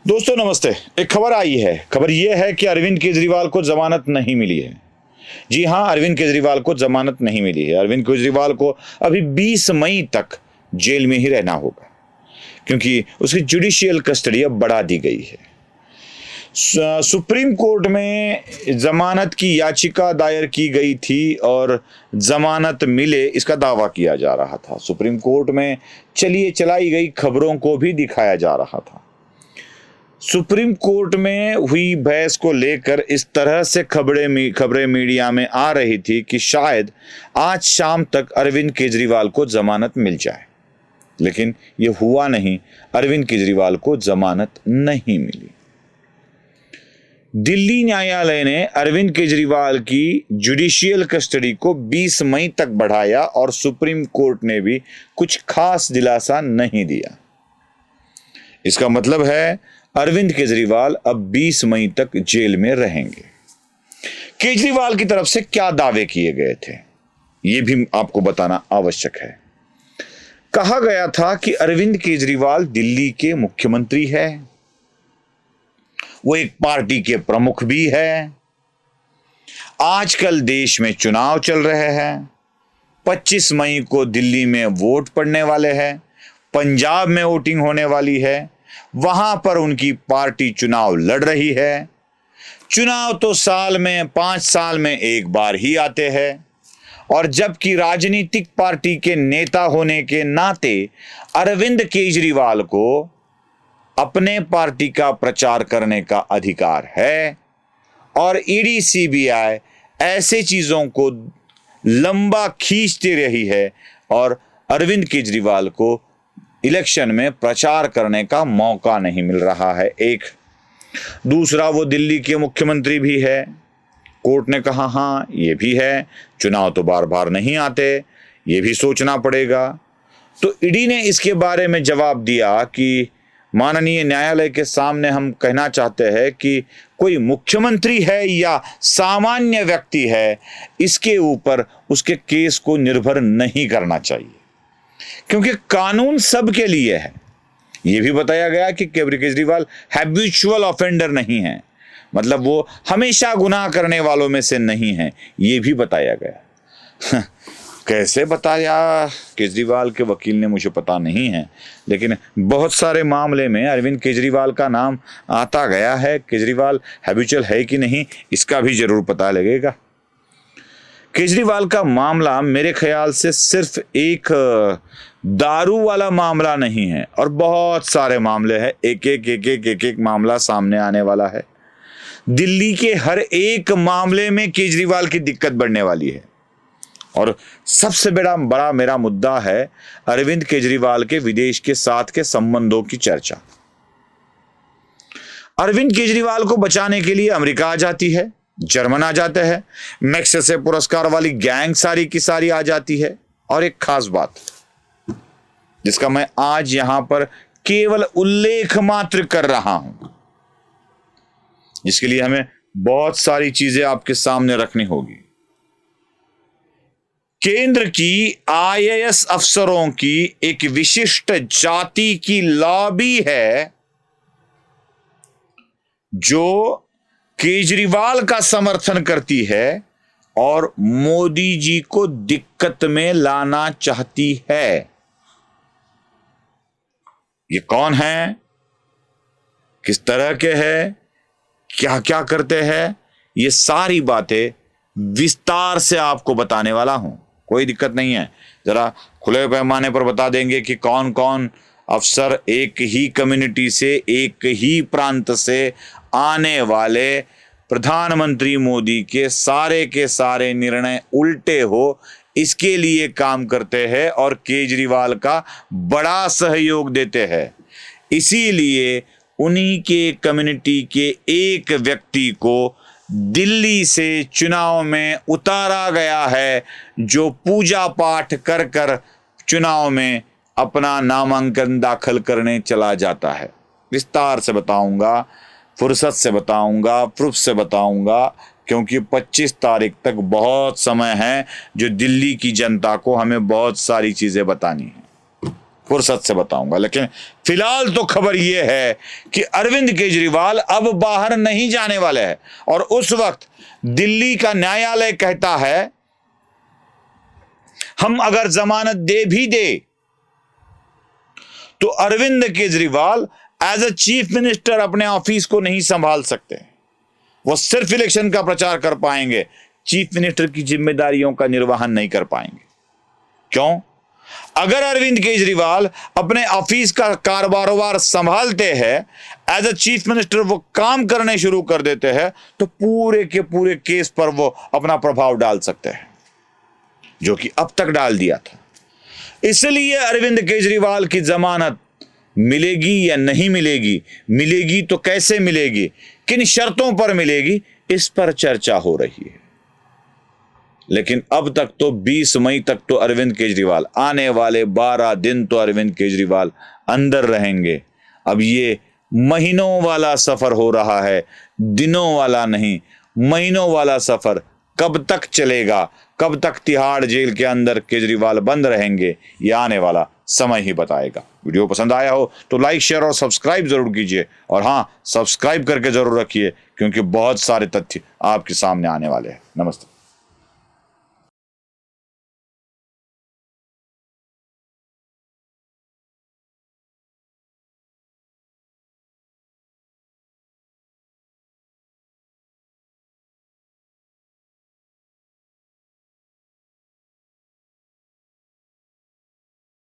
दोस्तों नमस्ते। एक खबर आई है। खबर यह है कि अरविंद केजरीवाल को जमानत नहीं मिली है। जी हां, अरविंद केजरीवाल को जमानत नहीं मिली है। अरविंद केजरीवाल को अभी 20 मई तक जेल में ही रहना होगा, क्योंकि उसकी जुडिशियल कस्टडी अब बढ़ा दी गई है। सुप्रीम कोर्ट में जमानत की याचिका दायर की गई थी और जमानत मिले इसका दावा किया जा रहा था। सुप्रीम कोर्ट में चलाई गई खबरों को भी दिखाया जा रहा था। सुप्रीम कोर्ट में हुई बहस को लेकर इस तरह से खबरें मीडिया में आ रही थी कि शायद आज शाम तक अरविंद केजरीवाल को जमानत मिल जाए, लेकिन यह हुआ नहीं। अरविंद केजरीवाल को जमानत नहीं मिली। दिल्ली न्यायालय ने अरविंद केजरीवाल की जुडिशियल कस्टडी को 20 मई तक बढ़ाया और सुप्रीम कोर्ट ने भी कुछ खास दिलासा नहीं दिया। इसका मतलब है अरविंद केजरीवाल अब 20 मई तक जेल में रहेंगे। केजरीवाल की तरफ से क्या दावे किए गए थे, यह भी आपको बताना आवश्यक है। कहा गया था कि अरविंद केजरीवाल दिल्ली के मुख्यमंत्री है, वो एक पार्टी के प्रमुख भी है। आजकल देश में चुनाव चल रहे हैं। 25 मई को दिल्ली में वोट पड़ने वाले हैं, पंजाब में वोटिंग होने वाली है, वहां पर उनकी पार्टी चुनाव लड़ रही है। चुनाव तो साल में 5 साल में एक बार ही आते हैं, और जबकि राजनीतिक पार्टी के नेता होने के नाते अरविंद केजरीवाल को अपने पार्टी का प्रचार करने का अधिकार है, और ईडी सीबीआई ऐसे चीजों को लंबा खींचती रही है और अरविंद केजरीवाल को इलेक्शन में प्रचार करने का मौका नहीं मिल रहा है। एक दूसरा, वो दिल्ली के मुख्यमंत्री भी है। कोर्ट ने कहा हाँ ये भी है, चुनाव तो बार बार नहीं आते, ये भी सोचना पड़ेगा। तो ईडी ने इसके बारे में जवाब दिया कि माननीय न्यायालय के सामने हम कहना चाहते हैं कि कोई मुख्यमंत्री है या सामान्य व्यक्ति है, इसके ऊपर उसके केस को निर्भर नहीं करना चाहिए, क्योंकि कानून सबके लिए है। यह भी बताया गया कि केजरीवाल हैबिचुअल ऑफेंडर नहीं है, मतलब वो हमेशा गुनाह करने वालों में से नहीं है, यह भी बताया गया। कैसे बताया केजरीवाल के वकील ने, मुझे पता नहीं है, लेकिन बहुत सारे मामले में अरविंद केजरीवाल का नाम आता गया है। केजरीवाल हैबिचुअल है कि नहीं, इसका भी जरूर पता लगेगा। केजरीवाल का मामला मेरे ख्याल से सिर्फ एक दारू वाला मामला नहीं है, और बहुत सारे मामले हैं। एक मामला सामने आने वाला है। दिल्ली के हर एक मामले में केजरीवाल की दिक्कत बढ़ने वाली है। और सबसे बड़ा मेरा मुद्दा है अरविंद केजरीवाल के विदेश के साथ के संबंधों की चर्चा। अरविंद केजरीवाल को बचाने के लिए अमेरिका आ जाती है, जर्मन आ जाते हैं, मैग्सेसे पुरस्कार वाली गैंग सारी की सारी आ जाती है। और एक खास बात जिसका मैं आज यहां पर केवल उल्लेख मात्र कर रहा हूं, जिसके लिए हमें बहुत सारी चीजें आपके सामने रखनी होगी। केंद्र की आईएएस अफसरों की एक विशिष्ट जाति की लॉबी है जो केजरीवाल का समर्थन करती है और मोदी जी को दिक्कत में लाना चाहती है। ये कौन है, किस तरह के हैं, क्या क्या करते हैं, ये सारी बातें विस्तार से आपको बताने वाला हूं। कोई दिक्कत नहीं है, जरा खुले पैमाने पर बता देंगे कि कौन कौन अफसर एक ही कम्युनिटी से, एक ही प्रांत से आने वाले प्रधानमंत्री मोदी के सारे निर्णय उल्टे हो, इसके लिए काम करते हैं और केजरीवाल का बड़ा सहयोग देते हैं। इसीलिए उन्हीं के कम्युनिटी के एक व्यक्ति को दिल्ली से चुनाव में उतारा गया है, जो पूजा पाठ कर कर चुनाव में अपना नामांकन दाखिल करने चला जाता है। विस्तार से बताऊंगा, फुर्सत से बताऊंगा, प्रूफ से बताऊंगा, क्योंकि 25 तारीख तक बहुत समय है जो दिल्ली की जनता को हमें बहुत सारी चीजें बतानी है। फुर्सत से बताऊंगा। लेकिन फिलहाल तो खबर यह है कि अरविंद केजरीवाल अब बाहर नहीं जाने वाले हैं। और उस वक्त दिल्ली का न्यायालय कहता है हम अगर जमानत दे भी दे तो Arvind Kejriwal as a chief minister अपने ऑफिस को नहीं संभाल सकते। वो सिर्फ इलेक्शन का प्रचार कर पाएंगे, चीफ मिनिस्टर की जिम्मेदारियों का निर्वहन नहीं कर पाएंगे। क्यों? अगर अरविंद केजरीवाल अपने ऑफिस का कारोबार संभालते हैं, एज अ चीफ मिनिस्टर वो काम करने शुरू कर देते हैं, तो पूरे के पूरे केस पर वो अपना प्रभाव डाल सकते हैं, जो कि अब तक डाल दिया था। इसलिए अरविंद केजरीवाल की जमानत मिलेगी या नहीं मिलेगी, मिलेगी तो कैसे मिलेगी, किन शर्तों पर मिलेगी, इस पर चर्चा हो रही है। लेकिन अब तक तो 20 मई तक तो अरविंद केजरीवाल, आने वाले 12 दिन तो अरविंद केजरीवाल अंदर रहेंगे। अब ये महीनों वाला सफर हो रहा है, दिनों वाला नहीं, महीनों वाला सफर कब तक चलेगा, कब तक तिहाड़ जेल के अंदर केजरीवाल बंद रहेंगे, ये आने वाला समय ही बताएगा। वीडियो पसंद आया हो तो लाइक, शेयर और सब्सक्राइब जरूर कीजिए। और हाँ, सब्सक्राइब करके जरूर रखिए, क्योंकि बहुत सारे तथ्य आपके सामने आने वाले हैं। नमस्ते।